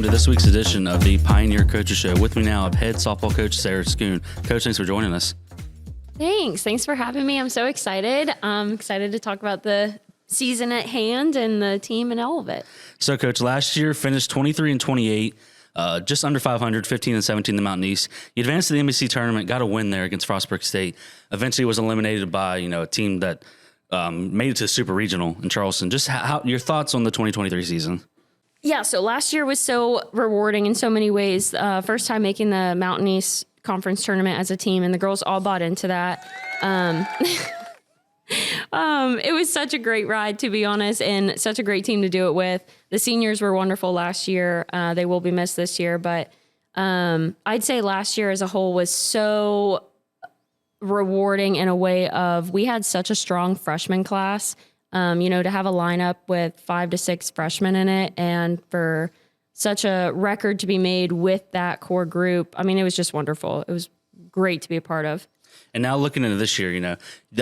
welcome to this week's edition of the Pioneer Coaches Show. With me now, head softball coach Sarah Schoon. Coach, thanks for joining us. Thanks for having me. I'm so excited. I'm excited to talk about the season at hand and the team and all of it. So, Coach, last year finished 23-28, just under 500, 15-17 in the Mountain East. You advanced to the NBC tournament, got a win there against Frostburg State. Eventually was eliminated by a team that made it to the Super Regional in Charleston. Just how your thoughts on the 2023 season? Yeah, so last year was so rewarding in so many ways. First time making the Mountain East Conference tournament as a team, and the girls all bought into that. It was such a great ride, to be honest, and such a great team to do it with. The seniors were wonderful last year. They will be missed this year, but I'd say last year as a whole was so rewarding in a way of we had such a strong freshman class. To have a lineup with 5 to 6 freshmen in it and for such a record to be made with that core group. I mean, it was just wonderful. It was great to be a part of. And now looking into this year,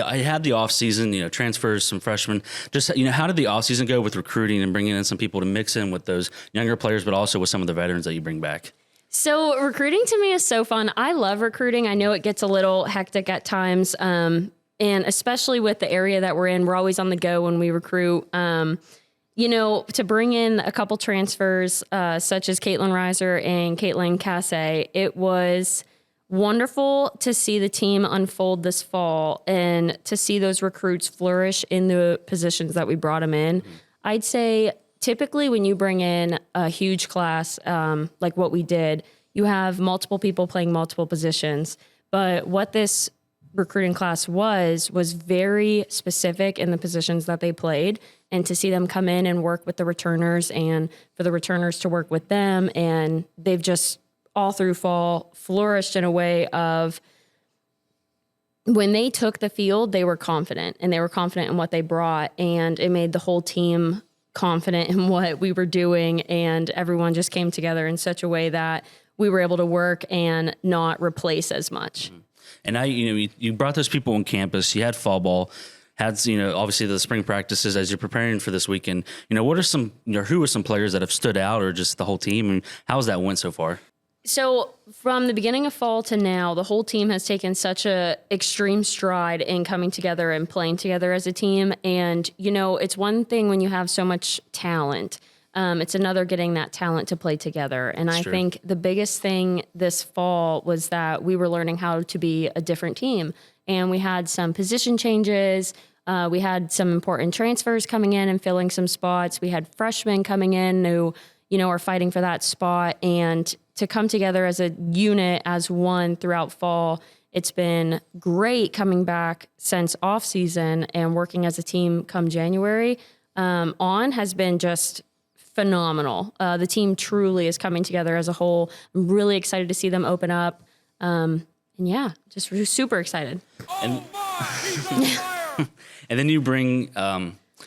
I had the off season, transfers, some freshmen. Just, how did the off season go with recruiting and bringing in some people to mix in with those younger players, but also with some of the veterans that you bring back? So recruiting to me is so fun. I love recruiting. I know it gets a little hectic at times. And especially with the area that we're in, we're always on the go when we recruit. To bring in a couple transfers, such as Caitlin Reiser and Caitlin Casse, it was wonderful to see the team unfold this fall and to see those recruits flourish in the positions that we brought them in. I'd say typically when you bring in a huge class, like what we did, you have multiple people playing multiple positions. But what this recruiting class was very specific in the positions that they played, and to see them come in and work with the returners and for the returners to work with them. And they've just all through fall flourished in a way of when they took the field, they were confident and they were confident in what they brought, and it made the whole team confident in what we were doing. And everyone just came together in such a way that we were able to work and not replace as much. And now, you brought those people on campus. You had fall ball, had, obviously the spring practices as you're preparing for this weekend. What are some, who are some players that have stood out, or just the whole team, and how's that went so far? So from the beginning of fall to now, the whole team has taken such a extreme stride in coming together and playing together as a team. And, it's one thing when you have so much talent. It's another getting that talent to play together. And I think the biggest thing this fall was that we were learning how to be a different team. And we had some position changes. We had some important transfers coming in and filling some spots. We had freshmen coming in who, are fighting for that spot. And to come together as a unit, as one throughout fall, it's been great coming back since off season, and working as a team come January on has been just phenomenal. The team truly is coming together as a whole. I'm really excited to see them open up. And yeah, just super excited. And, and then you bring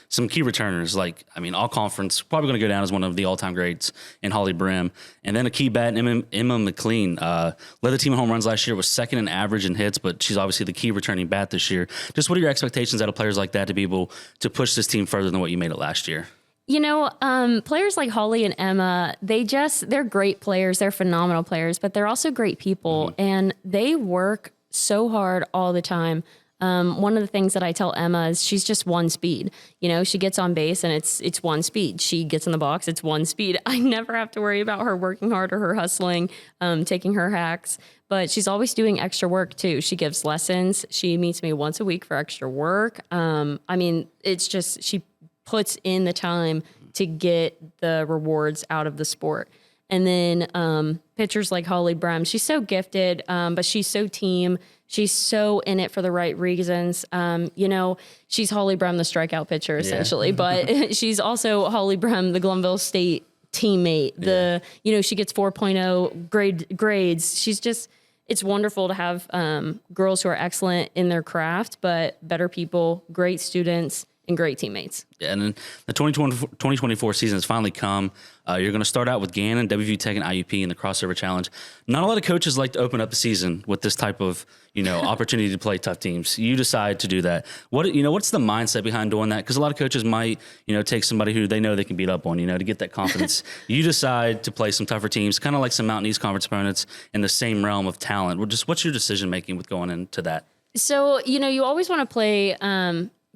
some key returners, all conference, probably going to go down as one of the all-time greats in Holly Brim. And then a key bat, Emma McLean, led the team in home runs last year, was second in average in hits, but she's obviously the key returning bat this year. Just what are your expectations out of players like that to be able to push this team further than what you made it last year? Players like Holly and Emma, they're great players. They're phenomenal players, but they're also great people, and they work so hard all the time. One of the things that I tell Emma is she's just one speed. She gets on base and it's one speed. She gets in the box, it's one speed. I never have to worry about her working hard or her hustling, taking her hacks, but she's always doing extra work too. She gives lessons. She meets me once a week for extra work. It's just, she puts in the time to get the rewards out of the sport. And then pitchers like Holly Brem, she's so gifted, but she's so team. She's so in it for the right reasons. She's Holly Brem, the strikeout pitcher, essentially, but she's also Holly Brem, the Glenville State teammate. She gets 4.0 grades. It's wonderful to have girls who are excellent in their craft, but better people, great students, and great teammates. Yeah, and then the 2024 season has finally come. You're going to start out with Gannon, WVU Tech, and IUP in the Crossover Challenge. Not a lot of coaches like to open up the season with this type of, opportunity to play tough teams. You decide to do that. What's the mindset behind doing that? Because a lot of coaches might, take somebody who they know they can beat up on, to get that confidence. You decide to play some tougher teams, kind of like some Mountain East Conference opponents in the same realm of talent. What's your decision making with going into that? So, you always want to play.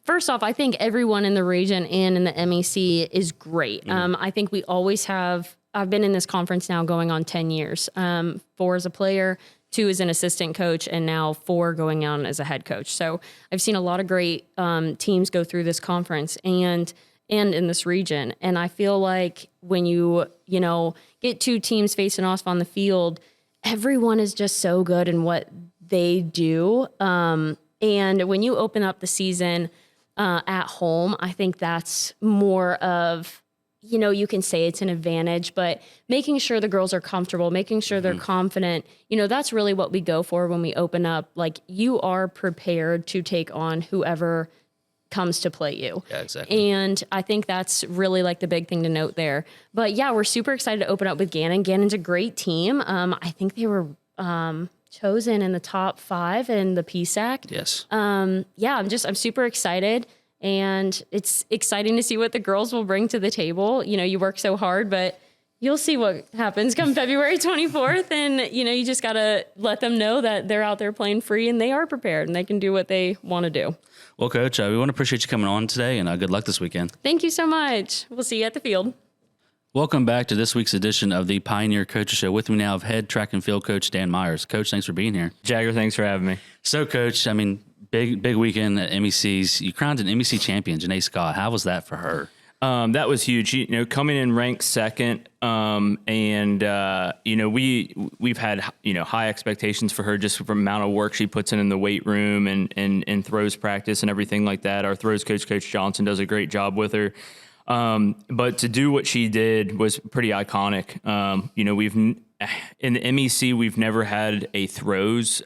First off, I think everyone in the region and in the MEC is great. I think we always have. I've been in this conference now going on 10 years. 4 as a player, 2 as an assistant coach, and now 4 going on as a head coach. So I've seen a lot of great teams go through this conference and in this region. And I feel like when you get 2 teams facing off on the field, everyone is just so good in what they do. And when you open up the season at home, I think that's more of, you can say it's an advantage, but making sure the girls are comfortable, making sure they're confident, that's really what we go for when we open up. Like, you are prepared to take on whoever comes to play you. Yeah, exactly. And I think that's really like the big thing to note there. But yeah, we're super excited to open up with Gannon. Gannon's a great team. I think they were chosen in the top 5 in the PSAC. Yes. I'm super excited, and it's exciting to see what the girls will bring to the table. You work so hard, but you'll see what happens come February 24th. And, you just got to let them know that they're out there playing free and they are prepared and they can do what they want to do. Well, Coach, we want to appreciate you coming on today, and good luck this weekend. Thank you so much. We'll see you at the field. Welcome back to this week's edition of the Pioneer Coaches Show. With me now, head track and field coach Dan Meyers. Coach, thanks for being here. Jagger, thanks for having me. So, Coach, big weekend at MECs. You crowned an MEC champion, Janae Scott. How was that for her? That was huge. Coming in ranked second, we've had high expectations for her just from the amount of work she puts in the weight room and throws practice and everything like that. Our throws coach, Coach Johnson, does a great job with her. But to do what she did was pretty iconic. We've in the MEC, we've never had a throws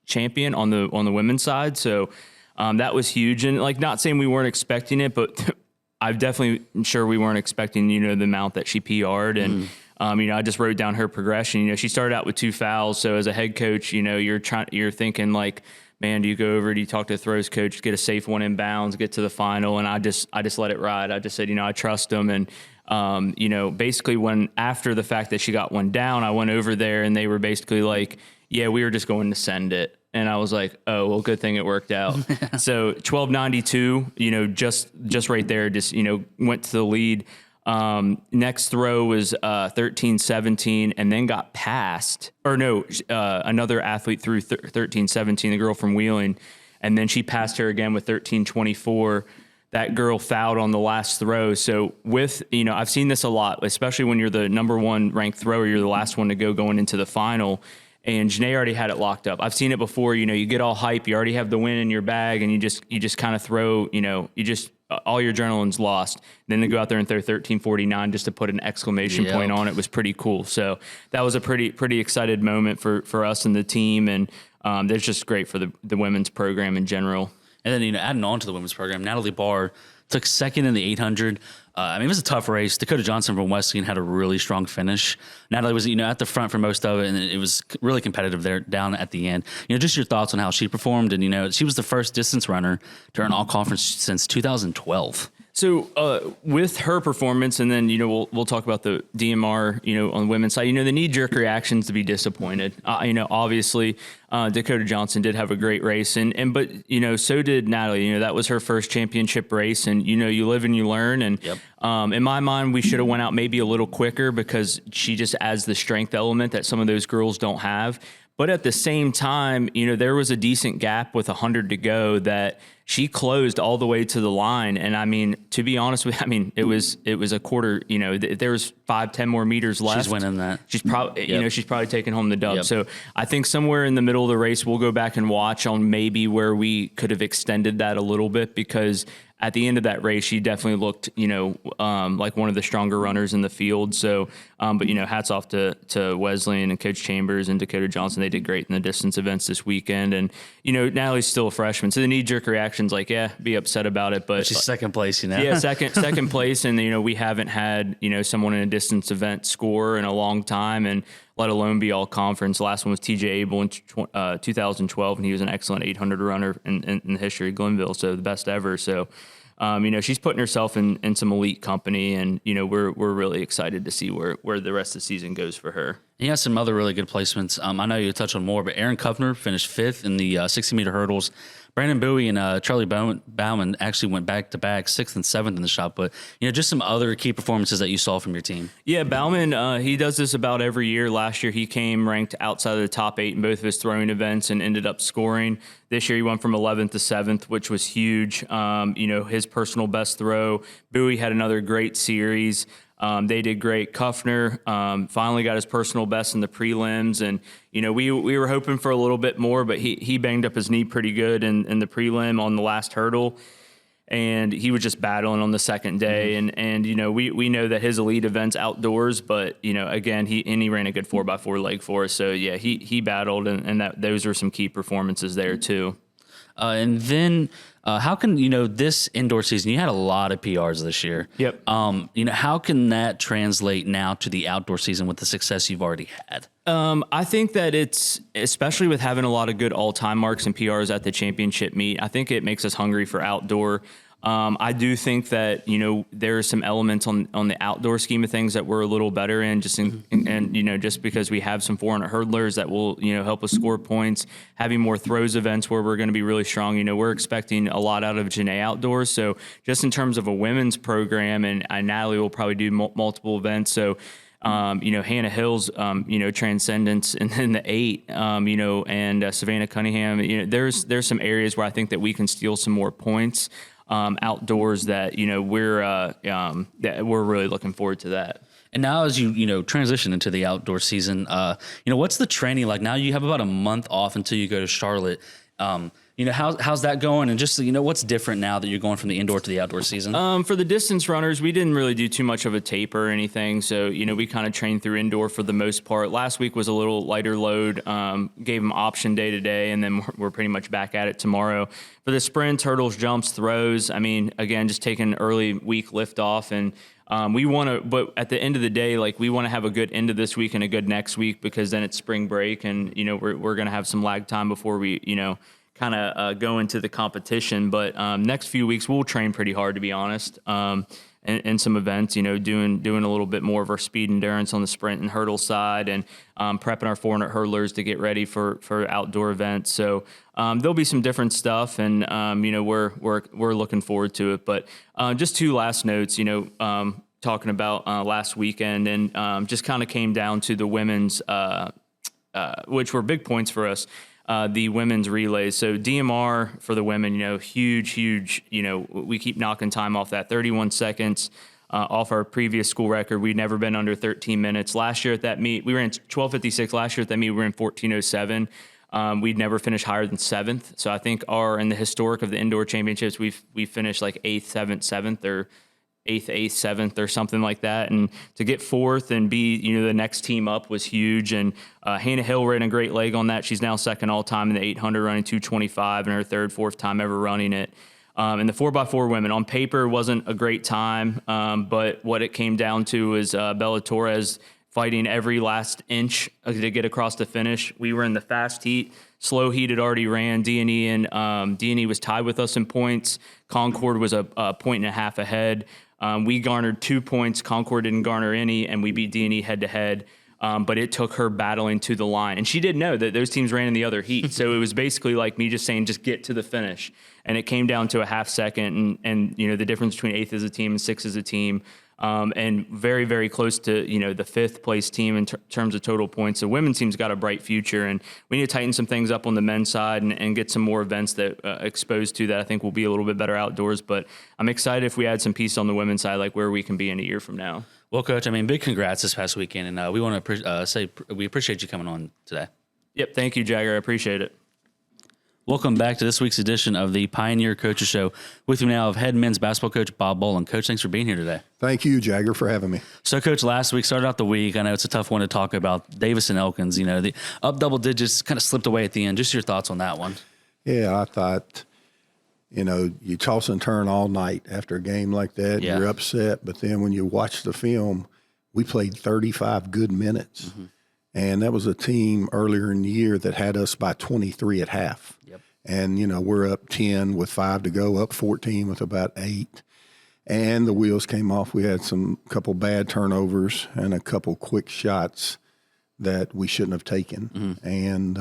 champion on the women's side, so that was huge. And not saying we weren't expecting it, but I'm definitely sure we weren't expecting the amount that she PR'd. And I just wrote down her progression. She started out with 2 fouls, so as a head coach, you're thinking like, man, do you go over, do you talk to the throws coach, get a safe one in bounds, get to the final? And I just let it ride. I just said, I trust them. And, basically after the fact that she got one down, I went over there and they were basically like, yeah, we were just going to send it. And I was like, oh, well, good thing it worked out. So 1292, just right there, went to the lead. Next throw was 1317 and then got passed. Another athlete threw 1317, the girl from Wheeling, and then she passed her again with 1324. That girl fouled on the last throw. So I've seen this a lot, especially when you're the number 1 ranked thrower, you're the last one to going into the final. And Janae already had it locked up. I've seen it before. You get all hype. You already have the win in your bag, and you just kind of throw. All your adrenaline's lost. Then they go out there and throw 1349 just to put an exclamation point on it was pretty cool. So that was a pretty excited moment for us and the team, and that's just great for the women's program in general. And then adding on to the women's program, Natalie Barr took second in the 800. It was a tough race. Dakota Johnson from Wesleyan had a really strong finish. Natalie was, at the front for most of it, and it was really competitive there down at the end. Just your thoughts on how she performed. And, she was the first distance runner to earn all conference since 2012. So with her performance, and then we'll talk about the DMR, on the women's side. The knee-jerk reactions to be disappointed. Obviously, Dakota Johnson did have a great race, but so did Natalie. That was her first championship race, and you live and you learn. And in my mind, we should have went out maybe a little quicker because she just adds the strength element that some of those girls don't have. But at the same time, there was a decent gap with 100 to go that she closed all the way to the line. And to be honest with you, it was a quarter, there was 5-10 more meters left. She's winning that. She's probably, she's probably taking home the dub. So I think somewhere in the middle of the race, we'll go back and watch on maybe where we could have extended that a little bit, because at the end of that race, she definitely looked, like one of the stronger runners in the field. So, but hats off to Wesleyan and Coach Chambers and Dakota Johnson. They did great in the distance events this weekend. And, Natalie's still a freshman. So the knee-jerk reaction section's like, yeah, be upset about it. But She's second place, you know? yeah, second place. And, we haven't had, someone in a distance event score in a long time, and let alone be all conference. The last one was TJ Abel in 2012, and he was an excellent 800 runner in the history of Glenville. So the best ever. So, she's putting herself in some elite company, and, we're really excited to see where the rest of the season goes for her. He has some other really good placements. I know you touched on more, but Aaron Kuffner finished 5th in the 60-meter hurdles. Brandon Bowie and Charlie Bauman actually went back-to-back 6th and 7th in the shot put. Just some other key performances that you saw from your team. Yeah, Bauman, he does this about every year. Last year, he came ranked outside of the top 8 in both of his throwing events and ended up scoring. This year, he went from 11th to 7th, which was huge. His personal best throw. Bowie had another great series. They did great. Kuffner finally got his personal best in the prelims, and we were hoping for a little bit more, but he banged up his knee pretty good in the prelim on the last hurdle, and he was just battling on the second day. And we know that his elite events outdoors, but again he ran a good 4x4 leg for us. So yeah, he battled, and those were some key performances there too. And then how can, this indoor season, you had a lot of PRs this year. Yep. How can that translate now to the outdoor season with the success you've already had? I think that it's, especially with having a lot of good all-time marks and PRs at the championship meet, I think it makes us hungry for outdoor. I do think that, there are some elements on the outdoor scheme of things that we're a little better in, just because we have some 400 hurdlers that will, help us score points, having more throws events where we're going to be really strong. We're expecting a lot out of Janae outdoors. So just in terms of a women's program, and Natalie will probably do multiple events. So, Hannah Hill's, Transcendence, and then the 8, and Savannah Cunningham, there's some areas where I think that we can steal some more points outdoors that we're really looking forward to that. And now as you transition into the outdoor season, what's the training like? Now you have about a month off until you go to Charlotte. How's that going? And just, what's different now that you're going from the indoor to the outdoor season? For the distance runners, we didn't really do too much of a taper or anything. So, we kind of trained through indoor for the most part. Last week was a little lighter load, gave them option day to day, and then we're pretty much back at it tomorrow. For the sprints, hurdles, jumps, throws, again, just taking early week lift off. And we want to, but at the end of the day, we want to have a good end of this week and a good next week, because then it's spring break, and, we're going to have some lag time before we, kind of go into the competition. But next few weeks we'll train pretty hard, to be honest, in some events, doing a little bit more of our speed endurance on the sprint and hurdle side, and prepping our 400 hurdlers to get ready for outdoor events. So there'll be some different stuff, and we're looking forward to it. But just 2 last notes, talking about last weekend, and just kind of came down to the women's, which were big points for us. The women's relays. So DMR for the women, huge, we keep knocking time off that. 31 seconds off our previous school record. We'd never been under 13 minutes. Last year at that meet, we ran 12:56. Last year at that meet, we ran 14:07. We'd never finished higher than 7th. So I think in the historic of the indoor championships, we finished like 8th, 7th, or 8th, 7th, or something like that. And to get 4th and be, the next team up was huge. And Hannah Hill ran a great leg on that. She's now second all time in the 800, running 2:25, and her 4th time ever running it. And the 4x4 women, on paper, wasn't a great time. But what it came down to is Bella Torres fighting every last inch to get across the finish. We were in the fast heat. Slow heat had already ran. D&E, and D&E was tied with us in points. Concord was a point and a half ahead. We garnered 2 points. Concord didn't garner any, and we beat D&E head-to-head. But it took her battling to the line. And she didn't know that those teams ran in the other heat. So it was basically like me just saying, just get to the finish. And it came down to a half second, and the difference between 8th as a team and 6th as a team. And very, very close to, the 5th place team in terms of total points. The women's team's got a bright future, and we need to tighten some things up on the men's side and get some more events that exposed to that I think will be a little bit better outdoors. But I'm excited if we add some piece on the women's side, like where we can be in a year from now. Well, Coach, big congrats this past weekend, and we want to say we appreciate you coming on today. Yep, thank you, Jagger. I appreciate it. Welcome back to this week's edition of the Pioneer Coaches Show. With me now of head men's basketball coach Bob Bolen. Coach, thanks for being here today. Thank you, Jagger, for having me. So, Coach, last week started out the week. I know it's a tough one to talk about. Davis and Elkins, the up double digits kind of slipped away at the end. Just your thoughts on that one. Yeah, I thought you toss and turn all night after a game like that. Yeah. You're upset. But then when you watch the film, we played 35 good minutes. And that was a team earlier in the year that had us by 23 at half. Yep. And, we're up 10 with 5 to go, up 14 with about 8. And the wheels came off. We had couple bad turnovers and a couple quick shots that we shouldn't have taken. And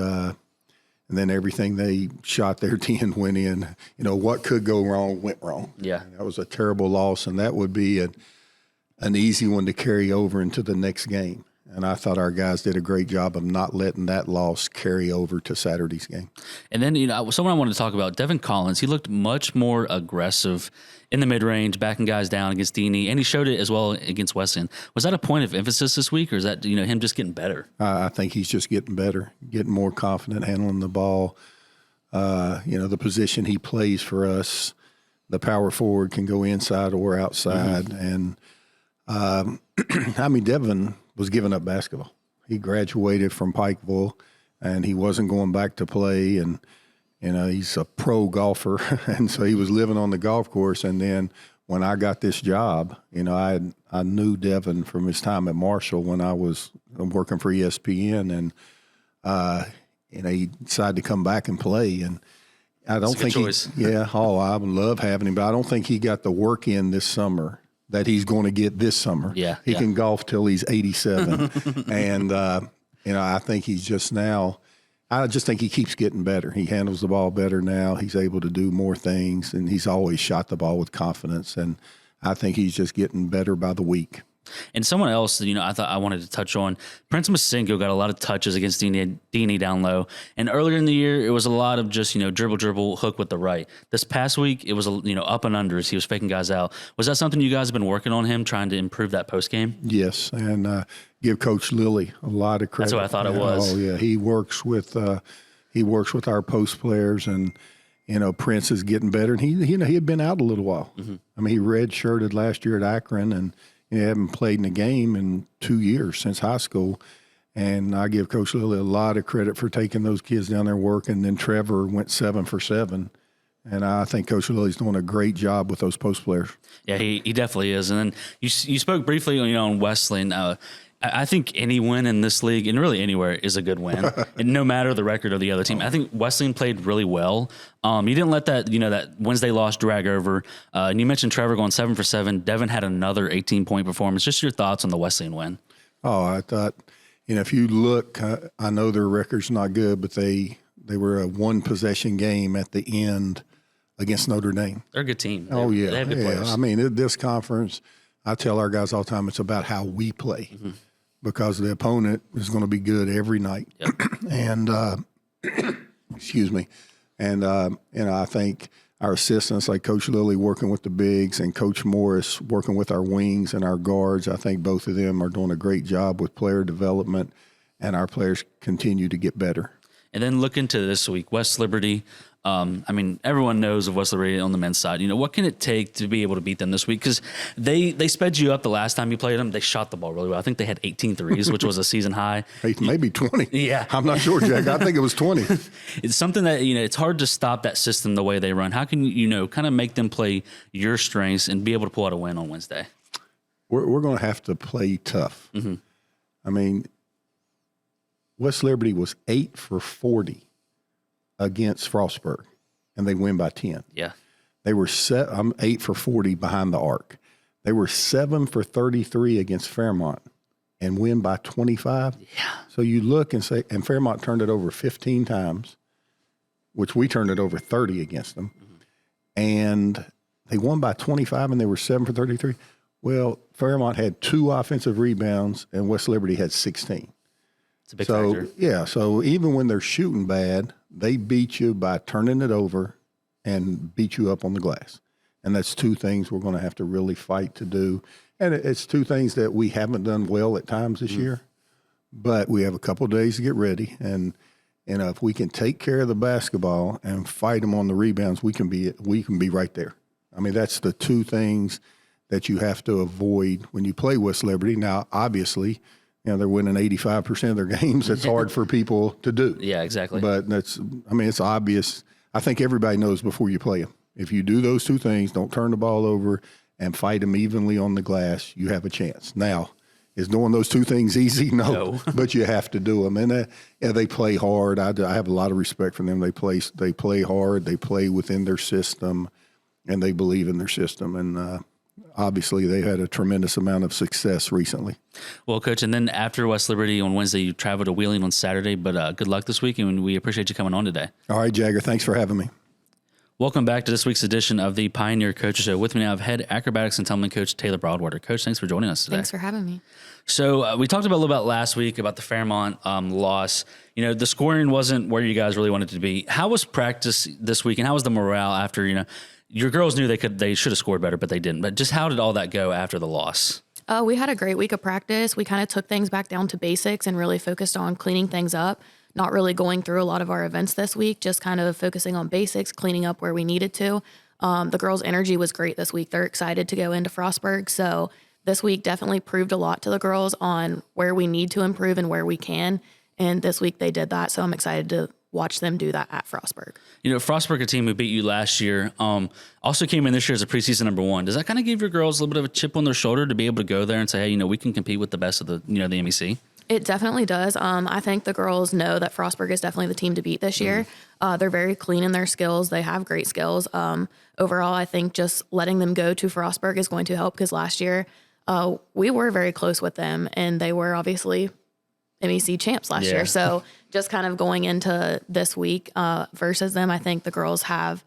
then everything they shot their 10 went in. What could go wrong went wrong. Yeah. That was a terrible loss, and that would be an easy one to carry over into the next game. And I thought our guys did a great job of not letting that loss carry over to Saturday's game. And then, someone I wanted to talk about, Devin Collins, he looked much more aggressive in the mid-range, backing guys down against Deeney, and he showed it as well against Wesleyan. Was that a point of emphasis this week, or is that, him just getting better? I think he's just getting better, getting more confident handling the ball. The position he plays for us, the power forward can go inside or outside. And, Devin was giving up basketball. He graduated from Pikeville, and he wasn't going back to play. And, he's a pro golfer, and so he was living on the golf course. And then when I got this job, I knew Devin from his time at Marshall when I was working for ESPN, and he decided to come back and play. And I don't think I would love having him, but I don't think he got the work in this summer that he's going to get this summer. Yeah, he can golf till he's 87. And, I think he's just now, I just think he keeps getting better. He handles the ball better now. He's able to do more things, and he's always shot the ball with confidence. And I think he's just getting better by the week. And someone else, I thought I wanted to touch on, Prince Masengo got a lot of touches against Deeney down low. And earlier in the year, it was a lot of just, dribble, hook with the right. This past week, it was, up and unders. He was faking guys out. Was that something you guys have been working on him, trying to improve that post game? Yes, and give Coach Lilly a lot of credit. That's what I thought it was. Oh, yeah. He works with our post players, and, Prince is getting better. And he had been out a little while. He redshirted last year at Akron, and he hadn't played in a game in 2 years since high school. And I give Coach Lilly a lot of credit for taking those kids down there working. And then Trevor went 7 for 7. And I think Coach Lilly's doing a great job with those post players. Yeah, he definitely is. And then you spoke briefly on Wesleyan. I think any win in this league, and really anywhere, is a good win, and no matter the record of the other team. I think Wesleyan played really well. You didn't let that that Wednesday loss drag over. And you mentioned Trevor going 7 for 7. Devin had another 18-point performance. Just your thoughts on the Wesleyan win? Oh, I thought, if you look, I know their record's not good, but they were a one-possession game at the end against Notre Dame. They're a good team. Oh, yeah. They have good players. This conference, I tell our guys all the time, it's about how we play. Because the opponent is going to be good every night. Yep. And, excuse me. And, I think our assistants like Coach Lilly working with the bigs and Coach Morris working with our wings and our guards, I think both of them are doing a great job with player development, and our players continue to get better. And then look into this week, West Liberty. Everyone knows of West Liberty on the men's side. What can it take to be able to beat them this week? Because they sped you up the last time you played them. They shot the ball really well. I think they had 18 threes, which was a season high. Maybe 20. Yeah. I'm not sure, Jack. I think it was 20. It's something that, it's hard to stop that system the way they run. How can you, kind of make them play your strengths and be able to pull out a win on Wednesday? We're going to have to play tough. West Liberty was 8 for 40. Against Frostburg, and they win by 10. Yeah. They were 8 for 40 behind the arc. They were 7 for 33 against Fairmont and win by 25. Yeah. So you look and say, and Fairmont turned it over 15 times, which we turned it over 30 against them. And they won by 25, and they were 7 for 33. Well, Fairmont had 2 offensive rebounds, and West Liberty had 16. It's a big factor. Yeah, so even when they're shooting bad, they beat you by turning it over and beat you up on the glass. And that's 2 things we're going to have to really fight to do. And it's 2 things that we haven't done well at times this year. But we have a couple of days to get ready. And if we can take care of the basketball and fight them on the rebounds, we can be right there. That's the 2 things that you have to avoid when you play West Liberty. Now, obviously, they're winning 85% of their games. It's hard for people to do. Yeah, exactly. But it's obvious. I think everybody knows before you play them. If you do those two things, don't turn the ball over and fight them evenly on the glass, you have a chance. Now, is doing those two things easy? No. But you have to do them. And they play hard. I have a lot of respect for them. They play hard. They play within their system, and they believe in their system. And obviously, they had a tremendous amount of success recently. Well, Coach, and then after West Liberty on Wednesday, you traveled to Wheeling on Saturday. But good luck this week, and we appreciate you coming on today. All right, Jagger. Thanks for having me. Welcome back to this week's edition of the Pioneer Coaches Show. With me now, I have head acrobatics and tumbling coach Taylor Broadwater. Coach, thanks for joining us today. Thanks for having me. So we talked about a little about last week about the Fairmont loss. You know, the scoring wasn't where you guys really wanted it to be. How was practice this week, and how was the morale after, your girls knew they should have scored better, but they didn't. But just how did all that go after the loss? We had a great week of practice. We kind of took things back down to basics and really focused on cleaning things up. Not really going through a lot of our events this week, just kind of focusing on basics, cleaning up where we needed to. The girls' energy was great this week. They're excited to go into Frostburg. So this week definitely proved a lot to the girls on where we need to improve and where we can. And this week they did that. So I'm excited to watch them do that at Frostburg. Frostburg, a team who beat you last year, also came in this year as a preseason number one. Does that kind of give your girls a little bit of a chip on their shoulder to be able to go there and say, hey, we can compete with the best of the MEC? It definitely does. I think the girls know that Frostburg is definitely the team to beat this year. They're very clean in their skills. They have great skills. Overall, I think just letting them go to Frostburg is going to help because last year we were very close with them, and they were obviously MEC champs last year. So just kind of going into this week versus them, I think the girls have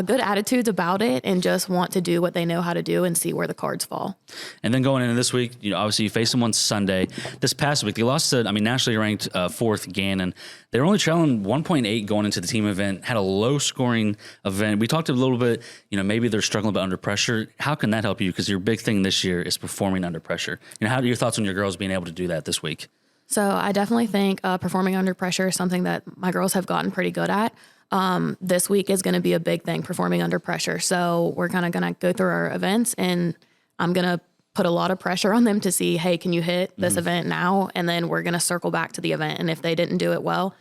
good attitudes about it and just want to do what they know how to do and see where the cards fall. And then going into this week, obviously you faced them on Sunday. This past week, they lost to, nationally ranked fourth Gannon. They were only trailing 1.8 going into the team event, had a low-scoring event. We talked a little bit, maybe they're struggling a bit under pressure. How can that help you? Because your big thing this year is performing under pressure. How are your thoughts on your girls being able to do that this week? So I definitely think performing under pressure is something that my girls have gotten pretty good at. This week is going to be a big thing, performing under pressure. So we're kind of going to go through our events, and I'm going to put a lot of pressure on them to see, hey, can you hit this event now? And then we're going to circle back to the event. And if they didn't do it well,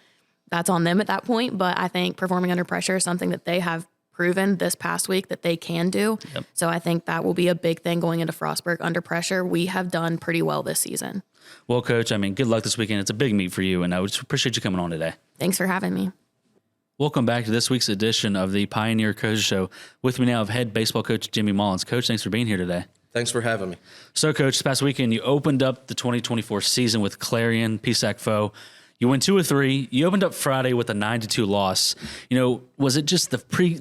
that's on them at that point. But I think performing under pressure is something that they have proven this past week that they can do. Yep. So I think that will be a big thing going into Frostburg under pressure. We have done pretty well this season. Well, Coach, good luck this weekend. It's a big meet for you, and I just appreciate you coming on today. Thanks for having me. Welcome back to this week's edition of the Pioneer Coach Show. With me now is head baseball coach Jimmy Mullins. Coach, thanks for being here today. Thanks for having me. So, Coach, this past weekend you opened up the 2024 season with Clarion, PSAC foe. You went 2 of 3. You opened up Friday with a 9-2 loss. Was it just the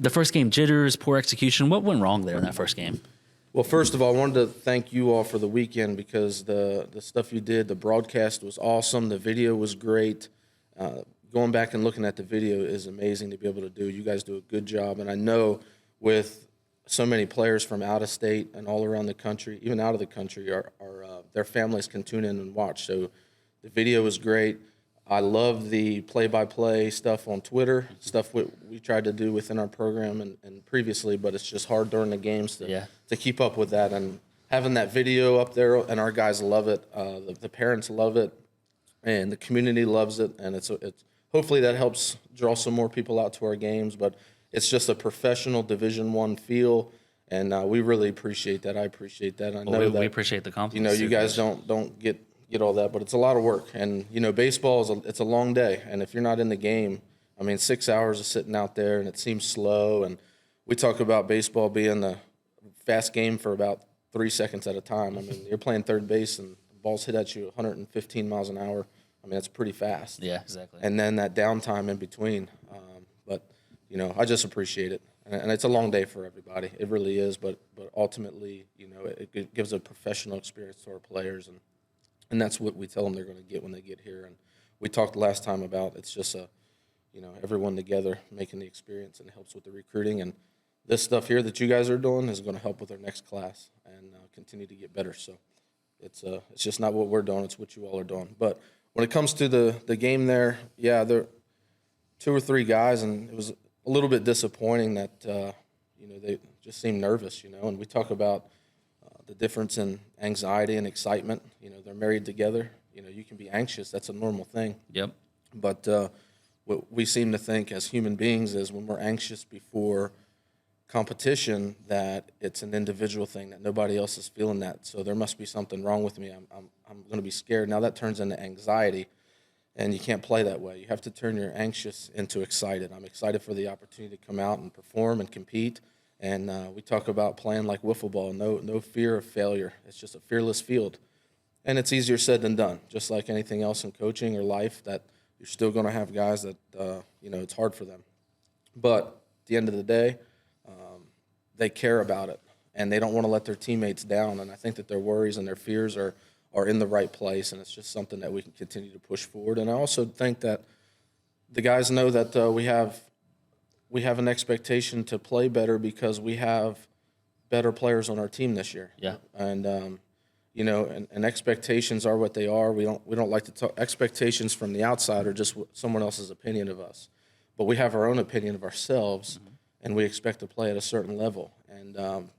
first game jitters, poor execution? What went wrong there in that first game? Well, first of all, I wanted to thank you all for the weekend because the stuff you did, the broadcast was awesome. The video was great. Going back and looking at the video is amazing to be able to do. You guys do a good job. And I know with so many players from out of state and all around the country, even out of the country, their families can tune in and watch. So the video was great. I love the play-by-play stuff on Twitter, stuff we tried to do within our program and previously, but it's just hard during the games to keep up with that. And having that video up there, and our guys love it, the parents love it, and the community loves it, and it's hopefully that helps draw some more people out to our games. But it's just a professional Division I feel, and we really appreciate that. I appreciate that. I know we appreciate the compliment. You guys don't get all that, but it's a lot of work. And baseball it's a long day, and if you're not in the game, 6 hours of sitting out there, and it seems slow. And we talk about baseball being the fast game for about 3 seconds at a time. You're playing third base, and the ball's hit at you 115 miles an hour. It's pretty fast. Yeah, exactly. And then that downtime in between. But I just appreciate it. And it's a long day for everybody. It really is. But ultimately, it gives a professional experience to our players. And that's what we tell them they're going to get when they get here. And we talked last time about it's just everyone together making the experience, and it helps with the recruiting. And this stuff here that you guys are doing is going to help with our next class and continue to get better. So it's just not what we're doing. It's what you all are doing. But when it comes to the game there, there are 2 or 3 guys, and it was a little bit disappointing that, they just seemed nervous, and we talk about the difference in anxiety and excitement. They're married together. You can be anxious. That's a normal thing. Yep. But what we seem to think as human beings is when we're anxious before competition that it's an individual thing, that nobody else is feeling that. So there must be something wrong with me. I'm going to be scared. Now that turns into anxiety, and you can't play that way. You have to turn your anxious into excited. I'm excited for the opportunity to come out and perform and compete. And we talk about playing like wiffle ball, no fear of failure. It's just a fearless field. And it's easier said than done, just like anything else in coaching or life, that you're still going to have guys that, it's hard for them. But at the end of the day, they care about it, and they don't want to let their teammates down. And I think that their worries and their fears are in the right place, and it's just something that we can continue to push forward. And I also think that the guys know that we have an expectation to play better because we have better players on our team this year. Yeah. And and expectations are what they are. We don't like to talk. Expectations from the outside are just someone else's opinion of us, but we have our own opinion of ourselves, and we expect to play at a certain level. And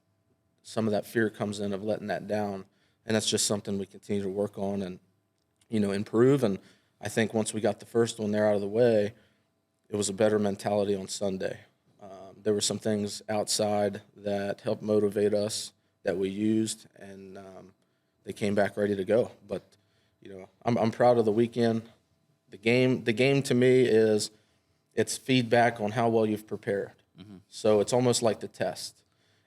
some of that fear comes in of letting that down, and that's just something we continue to work on and improve. And I think once we got the first one there out of the way, it was a better mentality on Sunday. There were some things outside that helped motivate us that we used, and they came back ready to go. But I'm proud of the weekend. The game to me it's feedback on how well you've prepared. So it's almost like the test.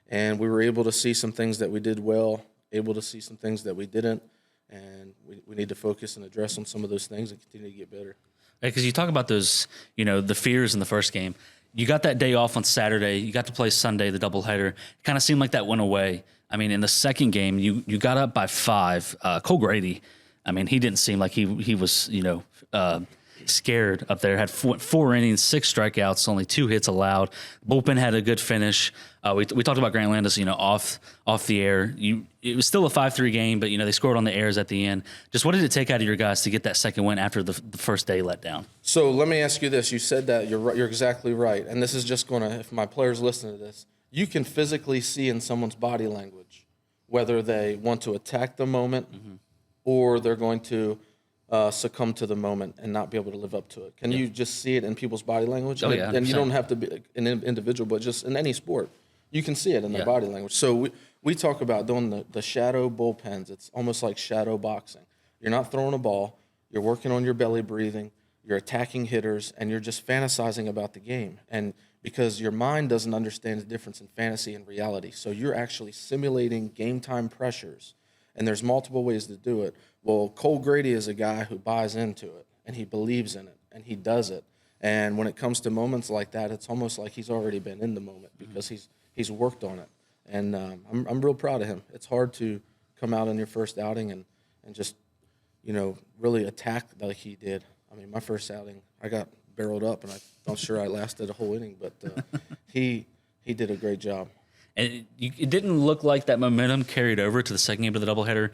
And we were able to see some things that we did well, able to see some things that we didn't, and we need to focus and address on some of those things and continue to get better. Because you talk about those, the fears in the first game. You got that day off on Saturday. You got to play Sunday, the doubleheader. It kind of seemed like that went away. I mean, in the second game, you got up by 5. Cole Grady, I mean, he didn't seem like he was, scared up there. Had 4 innings, 6 strikeouts, only 2 hits allowed. Bullpen had a good finish. We talked about Grant Landis, off the air. It was still a 5-3 game, but they scored on the airs at the end. Just what did it take out of your guys to get that second win after the first day let down? So let me ask you this: you said that you're right, you're exactly right, and this is just going to, if my players listen to this, you can physically see in someone's body language whether they want to attack the moment or they're going to succumb to the moment and not be able to live up to it. Can you just see it in people's body language? Oh, yeah, and you 100%. don't have to be an individual, but just in any sport, you can see it in their body language. So we talk about doing the shadow bullpens. It's almost like shadow boxing. You're not throwing a ball. You're working on your belly breathing. You're attacking hitters, and you're just fantasizing about the game. And because your mind doesn't understand the difference in fantasy and reality, so you're actually simulating game time pressures. And there's multiple ways to do it. Well, Cole Grady is a guy who buys into it, and he believes in it, and he does it. And when it comes to moments like that, it's almost like he's already been in the moment because he's worked on it. And I'm real proud of him. It's hard to come out in your first outing and just, really attack like he did. I mean, my first outing, I got barreled up, and I'm not sure I lasted a whole inning, but he did a great job. And it didn't look like that momentum carried over to the second game of the doubleheader.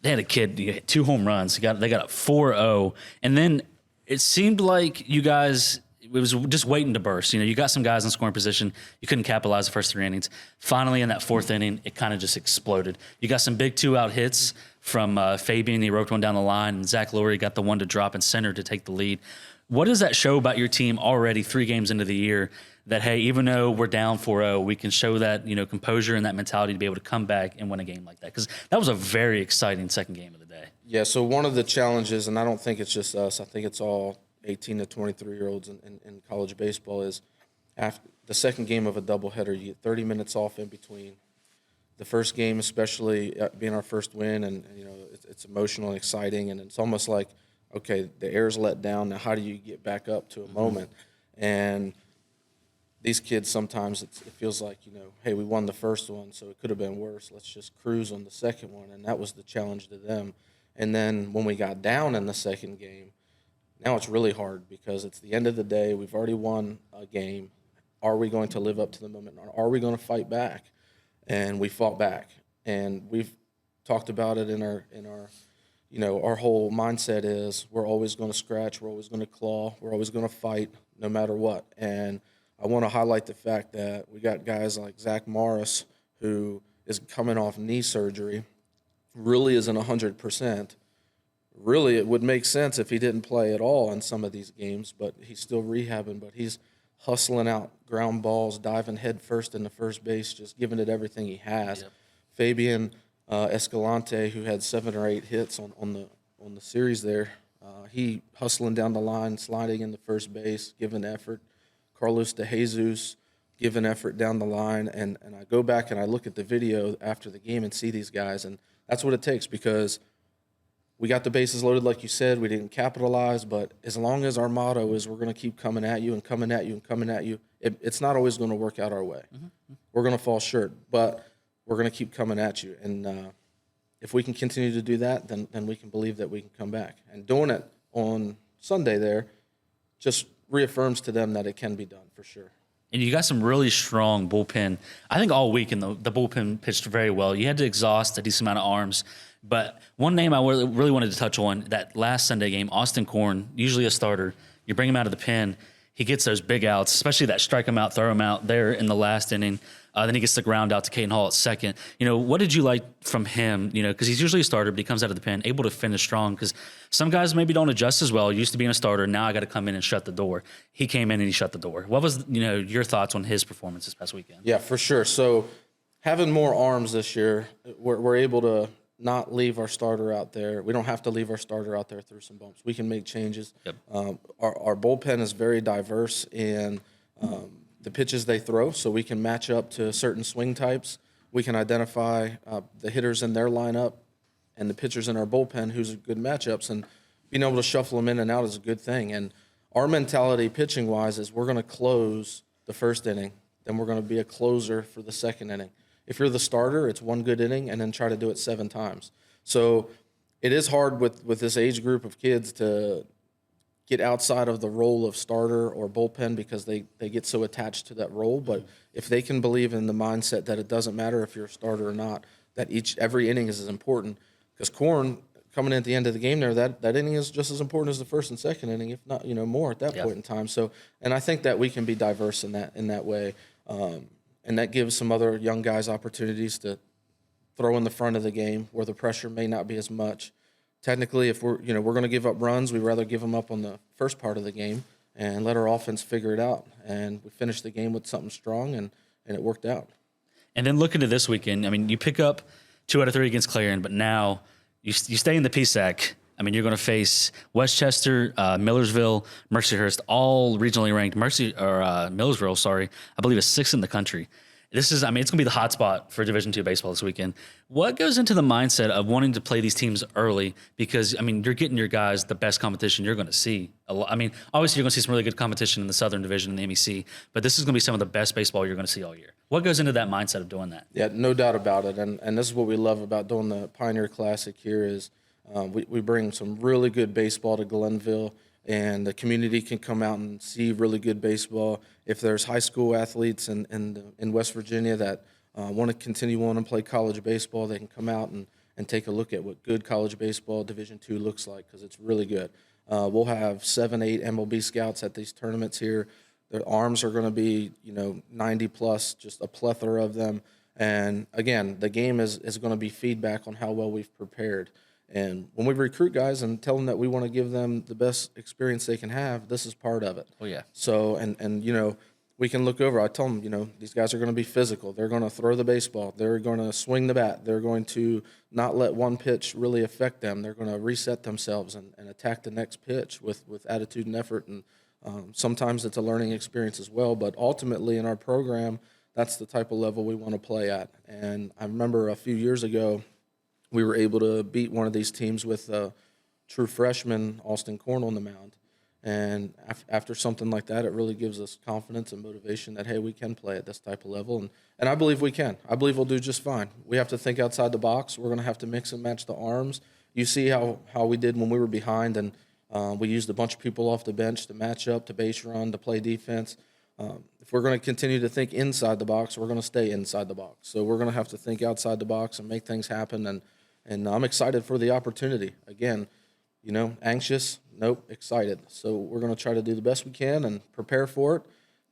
They had a kid, 2 home runs. They got up 4-0. And then it seemed like you guys, it was just waiting to burst. You got some guys in scoring position. You couldn't capitalize the first 3 innings. Finally, in that 4th inning, it kind of just exploded. You got some big 2-out hits from Fabian. He roped one down the line, and Zach Lurie got the one to drop in center to take the lead. What does that show about your team already 3 games into the year that, hey, even though we're down 4-0, we can show that, composure and that mentality to be able to come back and win a game like that? Because that was a very exciting second game of the day. Yeah, so one of the challenges, and I don't think it's just us, I think it's all 18 to 23-year-olds in college baseball, is after the second game of a doubleheader, you get 30 minutes off in between. The first game, especially being our first win, and it's emotional and exciting, and it's almost like, okay, the air's let down. Now, how do you get back up to a moment? And these kids, sometimes it feels like, hey, we won the first one, so it could have been worse. Let's just cruise on the second one, and that was the challenge to them. And then when we got down in the second game, now it's really hard because it's the end of the day. We've already won a game. Are we going to live up to the moment? Are we going to fight back? And we fought back. And we've talked about it in our our whole mindset is we're always going to scratch, we're always going to claw, we're always going to fight no matter what. And I want to highlight the fact that we got guys like Zach Morris, who is coming off knee surgery, really isn't 100%. Really, it would make sense if he didn't play at all in some of these games, but he's still rehabbing. But he's hustling out ground balls, diving head first into first base, just giving it everything he has. Yep. Fabian Escalante, who had 7 or 8 hits on the series there, he hustling down the line, sliding into first base, giving effort. Carlos De Jesus giving effort down the line. And I go back and I look at the video after the game and see these guys, and that's what it takes, because we got the bases loaded, like you said. We didn't capitalize, but as long as our motto is we're going to keep coming at you and coming at you and coming at you, it's not always going to work out our way. Mm-hmm. We're going to fall short, but we're going to keep coming at you. And if we can continue to do that, then we can believe that we can come back. And doing it on Sunday there just reaffirms to them that it can be done for sure. And you got some really strong bullpen. I think all week, the bullpen pitched very well. You had to exhaust a decent amount of arms. But one name I really wanted to touch on, that last Sunday game, Austin Korn, usually a starter. You bring him out of the pen. He gets those big outs, especially that strike him out, throw him out there in the last inning. Then he gets the ground out to Caden Hall at second. What did you like from him? Because he's usually a starter, but he comes out of the pen, able to finish strong. Because some guys maybe don't adjust as well. Used to being a starter, now I got to come in and shut the door. He came in and he shut the door. What was your thoughts on his performance this past weekend? Yeah, for sure. So having more arms this year, we're able to not leave our starter out there. We don't have to leave our starter out there through some bumps. We can make changes. Yep. Our bullpen is very diverse in the pitches they throw, so we can match up to certain swing types. We can identify the hitters in their lineup and the pitchers in our bullpen who's good matchups, and being able to shuffle them in and out is a good thing. And our mentality pitching-wise is we're going to close the first inning, then we're going to be a closer for the second inning. If you're the starter, it's one good inning and then try to do it 7 times. So it is hard with this age group of kids to get outside of the role of starter or bullpen because they get so attached to that role. But if they can believe in the mindset that it doesn't matter if you're a starter or not, that every inning is as important. Because Korn, coming in at the end of the game there, that inning is just as important as the first and second inning, if not more at that point in time. So, and I think that we can be diverse in that way. And that gives some other young guys opportunities to throw in the front of the game where the pressure may not be as much. Technically, if we're going to give up runs, we'd rather give them up on the first part of the game and let our offense figure it out. And we finished the game with something strong, and it worked out. And then looking to this weekend, you pick up 2 out of 3 against Clarion, but now you stay in the PSAC. You're going to face Westchester, Millersville, Mercyhurst, all regionally ranked. Millersville, I believe is 6th in the country. This is, it's going to be the hot spot for Division II baseball this weekend. What goes into the mindset of wanting to play these teams early? Because, you're getting your guys the best competition you're going to see. Obviously you're going to see some really good competition in the Southern Division in the MEC, but this is going to be some of the best baseball you're going to see all year. What goes into that mindset of doing that? Yeah, no doubt about it. And this is what we love about doing the Pioneer Classic here is we bring some really good baseball to Glenville, and the community can come out and see really good baseball. If there's high school athletes in West Virginia that want to continue on and play college baseball, they can come out and take a look at what good college baseball Division II looks like, because it's really good. We'll have 7, 8 MLB scouts at these tournaments here. Their arms are going to be 90 plus, just a plethora of them. And again, the game is going to be feedback on how well we've prepared. And when we recruit guys and tell them that we want to give them the best experience they can have, this is part of it. Oh, yeah. So, and we can look over. I tell them, these guys are going to be physical. They're going to throw the baseball. They're going to swing the bat. They're going to not let one pitch really affect them. They're going to reset themselves and attack the next pitch with attitude and effort. And sometimes it's a learning experience as well. But ultimately in our program, that's the type of level we want to play at. And I remember a few years ago, we were able to beat one of these teams with a true freshman, Austin Korn, on the mound. And after something like that, it really gives us confidence and motivation that, hey, we can play at this type of level. And I believe we can. I believe we'll do just fine. We have to think outside the box. We're going to have to mix and match the arms. You see how we did when we were behind, and we used a bunch of people off the bench to match up, to base run, to play defense. If we're going to continue to think inside the box, we're going to stay inside the box. So we're going to have to think outside the box and make things happen. And I'm excited for the opportunity. Again, anxious, nope, excited. So we're going to try to do the best we can and prepare for it,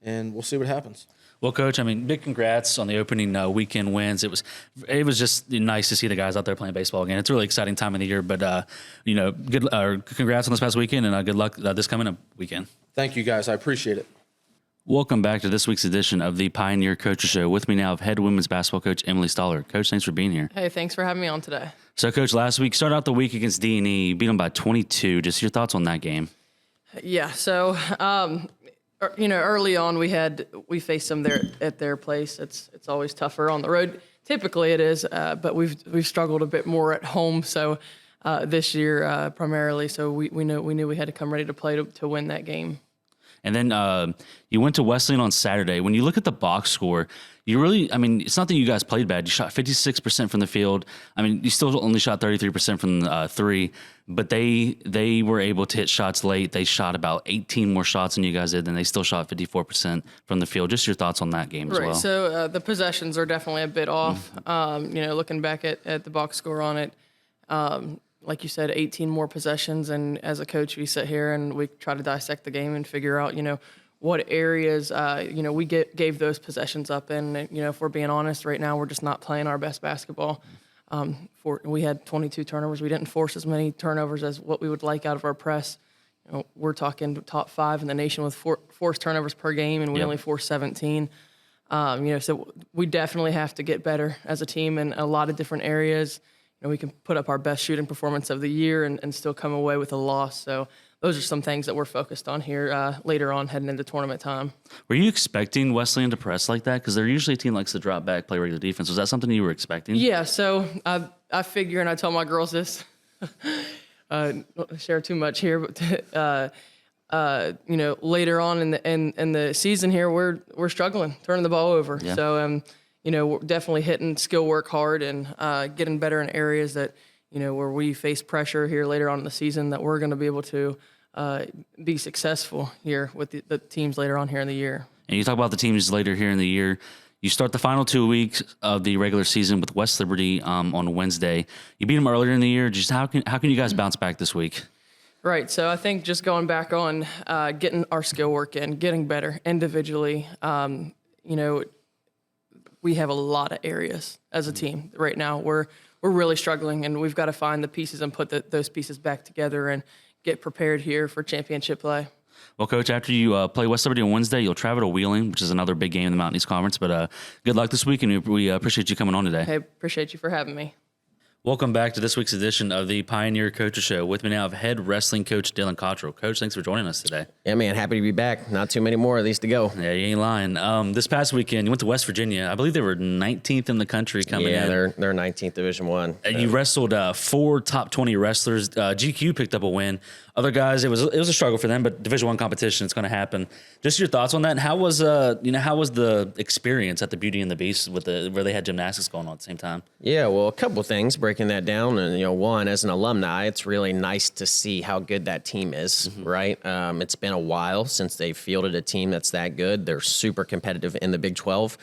and we'll see what happens. Well, Coach, big congrats on the opening weekend wins. It was just nice to see the guys out there playing baseball again. It's a really exciting time of the year, but good congrats on this past weekend, and good luck this coming up weekend. Thank you, guys. I appreciate it. Welcome back to this week's edition of the Pioneer Coaches Show. With me now, head women's basketball coach Emily Stoller. Coach, thanks for being here. Hey, thanks for having me on today. So, Coach, last week started out the week against D&E. You beat them by 22. Just your thoughts on that game? Yeah, so early on we faced them there at their place. It's always tougher on the road. Typically it is, but we've struggled a bit more at home. So this year primarily, so we knew we had to come ready to play to win that game. And then you went to Wesleyan on Saturday. When you look at the box score, it's not that you guys played bad. You shot 56% from the field. I mean, you still only shot 33% from three, but they were able to hit shots late. They shot about 18 more shots than you guys did, and they still shot 54% from the field. Just your thoughts on that game as well. Right, so the possessions are definitely a bit off. Looking back at the box score on it, like you said, 18 more possessions. And as a coach, we sit here and we try to dissect the game and figure out, what areas, we gave those possessions up in. And, if we're being honest, right now we're just not playing our best basketball. We had 22 turnovers. We didn't force as many turnovers as what we would like out of our press. We're talking top 5 in the nation with forced turnovers per game, and we only forced 17. So we definitely have to get better as a team in a lot of different areas. We can put up our best shooting performance of the year and still come away with a loss. So those are some things that we're focused on here later on heading into tournament time. Were you expecting Wesleyan to press like that? Because they're usually a team that likes to drop back, play regular defense. Was that something you were expecting? Yeah, so I figure, and I tell my girls this, not to share too much here, but later on in the season here, we're struggling, turning the ball over. Yeah. So we're definitely hitting skill work hard and getting better in areas that, where we face pressure here later on in the season, that we're going to be able to be successful here with the teams later on here in the year. And you talk about the teams later here in the year. You start the final 2 weeks of the regular season with West Liberty on Wednesday. You beat them earlier in the year. Just how can you guys bounce back this week? Right. So I think just going back on getting our skill work in, getting better individually, we have a lot of areas as a team right now. We're really struggling, and we've got to find the pieces and put those pieces back together and get prepared here for championship play. Well, Coach, after you play West Liberty on Wednesday, you'll travel to Wheeling, which is another big game in the Mountain East Conference. But good luck this week, and we appreciate you coming on today. Hey, appreciate you for having me. Welcome back to this week's edition of the Pioneer Coaches Show. With me now, I have head wrestling coach Dylan Cottrell. Coach, thanks for joining us today. Yeah, man, happy to be back. Not too many more of these to go. Yeah, you ain't lying. This past weekend, you went to West Virginia. I believe they were 19th in the country coming in. Yeah, they're 19th Division I. You wrestled 4 top 20 wrestlers. GQ picked up a win. Other guys, it was a struggle for them, but Division I competition, it's going to happen. Just your thoughts on that, and how was the experience at the Beauty and the Beast where they had gymnastics going on at the same time? Yeah, well, a couple things breaking that down, and one, as an alumni, it's really nice to see how good that team is, right? It's been a while since they fielded a team that's that good. They're super competitive in the Big 12.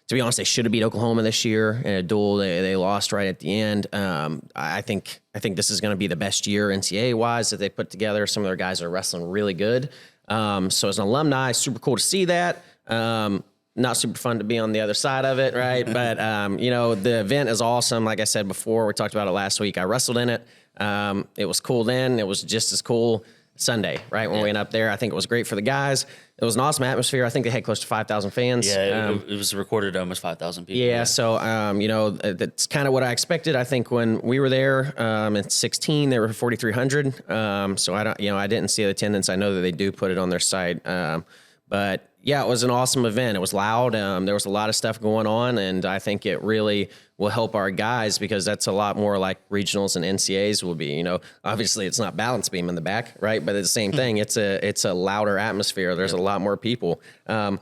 To be honest, they should have beat Oklahoma this year in a duel. They lost right at the end. I think this is going to be the best year NCAA-wise that they put together. Some of their guys are wrestling really good. So as an alumni, super cool to see that. Not super fun to be on the other side of it, right? But, the event is awesome. Like I said before, we talked about it last week. I wrestled in it. It was cool then. It was just as cool Sunday, right, when we went up there. I think it was great for the guys. It was an awesome atmosphere. I think they had close to 5,000 fans. Yeah, it was recorded almost 5,000 people. Yeah, so, that's kind of what I expected. I think when we were there at 16, there were 4,300. So I didn't see the attendance. I know that they do put it on their site. But yeah, it was an awesome event. It was loud. There was a lot of stuff going on, and I think it really will help our guys because that's a lot more like regionals and NCAAs will be. Obviously it's not balance beam in the back, right? But it's the same thing. It's a louder atmosphere. There's a lot more people. I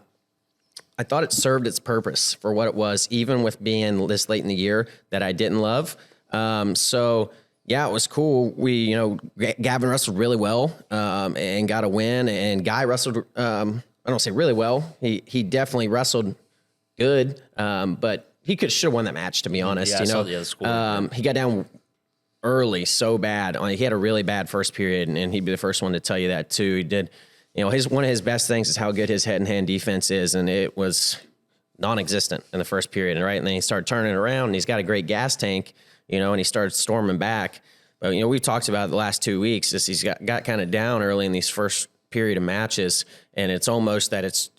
thought it served its purpose for what it was, even with being this late in the year that I didn't love. So yeah, it was cool. We, Gavin wrestled really well and got a win, and Guy wrestled. I don't say really well. He definitely wrestled good, but he should have won that match, to be honest. Yeah, I saw the score. He got down early so bad. He had a really bad first period, and he'd be the first one to tell you that too. He did. One of his best things is how good his head-and-hand defense is, and it was non-existent in the first period, right? And then he started turning it around, and he's got a great gas tank, and he started storming back. But we've talked about it the last 2 weeks. He's got kind of down early in these first period of matches, and it's almost that it's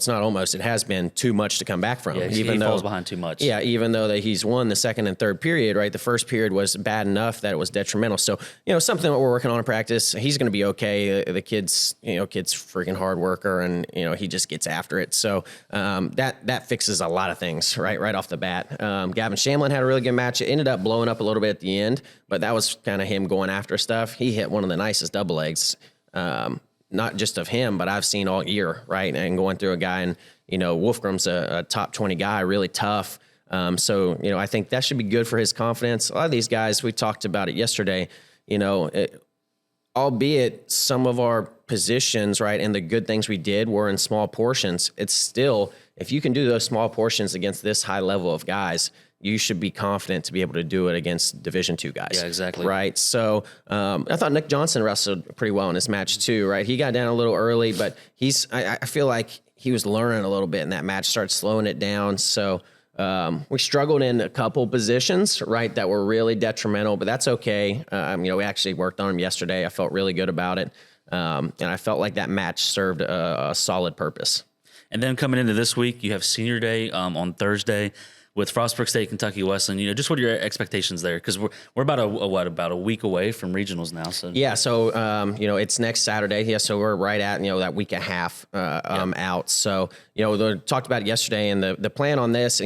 not almost, it has been too much to come back from. Yeah, he falls behind too much. Yeah, even though that he's won the second and third period, right? The first period was bad enough that it was detrimental. So, something that we're working on in practice. He's going to be okay. The kid's freaking hard worker, and he just gets after it. So that fixes a lot of things right off the bat. Gavin Shamlin had a really good match. It ended up blowing up a little bit at the end, but that was kind of him going after stuff. He hit one of the nicest double legs. Not just of him, but I've seen all year, right? And going through a guy, and Wolfgram's a top 20 guy, really tough. So I think that should be good for his confidence. A lot of these guys, we talked about it yesterday. Albeit some of our positions, right, and the good things we did were in small portions. It's still, if you can do those small portions against this high level of guys, you should be confident to be able to do it against Division II guys. Yeah, exactly. Right. So I thought Nick Johnson wrestled pretty well in this match too, right? He got down a little early, but I feel like he was learning a little bit in that match, started slowing it down. So we struggled in a couple positions, right, that were really detrimental, but that's okay. We actually worked on them yesterday. I felt really good about it. And I felt like that match served a solid purpose. And then coming into this week, you have Senior Day on Thursday with Frostburg State, Kentucky Wesleyan. Just what are your expectations there? Because we're about a week away from regionals now. So yeah, so it's next Saturday. Yeah, so we're right at that week and a half out. So we talked about it yesterday, and the plan on this,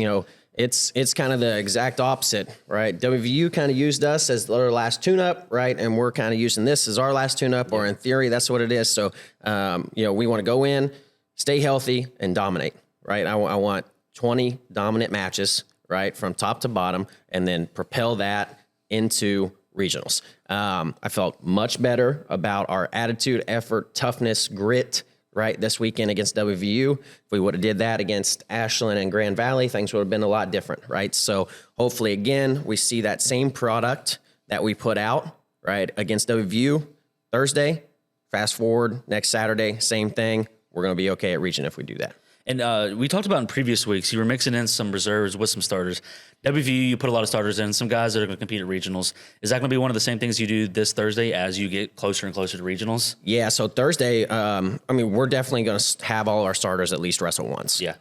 it's kind of the exact opposite, right? WVU kind of used us as their last tune-up, right? And we're kind of using this as our last tune-up, or in theory, that's what it is. So we want to go in, stay healthy, and dominate, right? I want 20 dominant matches, right, from top to bottom, and then propel that into regionals. I felt much better about our attitude, effort, toughness, grit, right, this weekend against WVU. If we would have did that against Ashland and Grand Valley, things would have been a lot different, right? So hopefully, again, we see that same product that we put out, right, against WVU Thursday. Fast forward, next Saturday, same thing. We're going to be okay at region if we do that. And we talked about in previous weeks, you were mixing in some reserves with some starters. WVU, you put a lot of starters in, some guys that are going to compete at regionals. Is that going to be one of the same things you do this Thursday as you get closer and closer to regionals? Yeah, so Thursday, we're definitely going to have all our starters at least wrestle once. Yeah.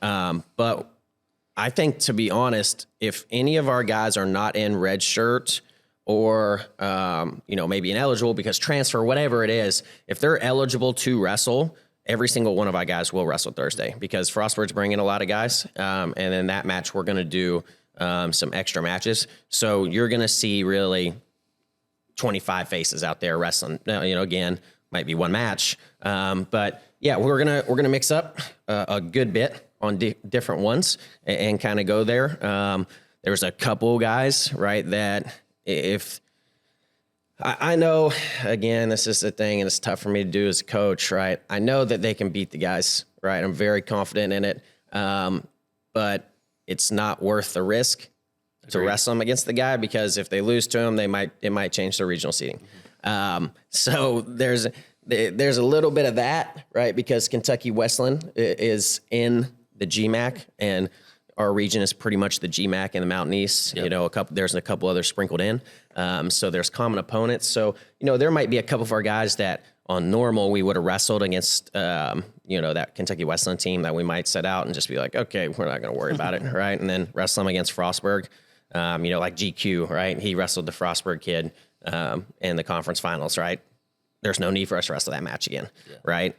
But I think, to be honest, if any of our guys are not in red shirt or, maybe ineligible because transfer, whatever it is, if they're eligible to wrestle, every single one of our guys will wrestle Thursday because Frostburg's bringing a lot of guys. And in that match, we're going to do some extra matches. So you're going to see really 25 faces out there wrestling. Now, again, might be one match. But yeah, we're going to mix up a good bit on different ones and kind of go there. There's a couple guys, right, that if I know, again, this is the thing, and it's tough for me to do as a coach, right? I know that they can beat the guys, right? I'm very confident in it, but it's not worth the risk to wrestle them against the guy because if they lose to him, it might change their regional seating. So there's a little bit of that, right? Because Kentucky Wesleyan is in the GMAC, and our region is pretty much the GMAC in the Mountain East. Yep. There's a couple others sprinkled in. So there's common opponents. So, there might be a couple of our guys that on normal we would have wrestled against, that Kentucky Wesleyan team that we might set out and just be like, okay, we're not going to worry about it, right? And then wrestle them against Frostburg, like GQ, right? He wrestled the Frostburg kid in the conference finals, right? There's no need for us to wrestle that match again, right?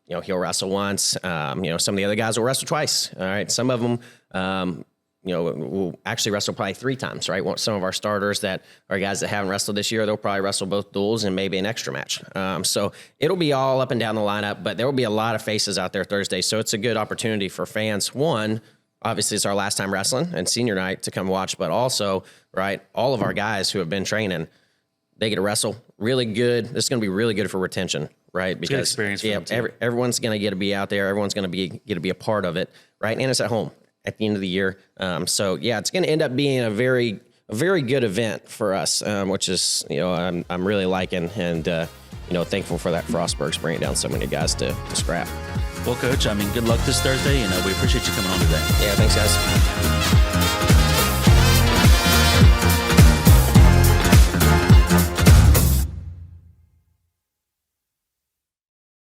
He'll wrestle once. Some of the other guys will wrestle twice. All right. Some of them, we'll actually wrestle probably 3 times, right? Some of our starters that are guys that haven't wrestled this year, they'll probably wrestle both duels and maybe an extra match. So it'll be all up and down the lineup, but there will be a lot of faces out there Thursday. So it's a good opportunity for fans. One, obviously it's our last time wrestling and senior night to come watch, but also, right, all of our guys who have been training, they get to wrestle really good. This is going to be really good for retention. Right, because experience for them everyone's going to get to be out there. Everyone's going to get to be a part of it, right? And it's at home at the end of the year. So yeah, it's going to end up being a very good event for us, which is I'm really liking and thankful for that. Frostburg's bringing down so many guys to scrap. Well, Coach, good luck this Thursday, and we appreciate you coming on today. Yeah, thanks, guys.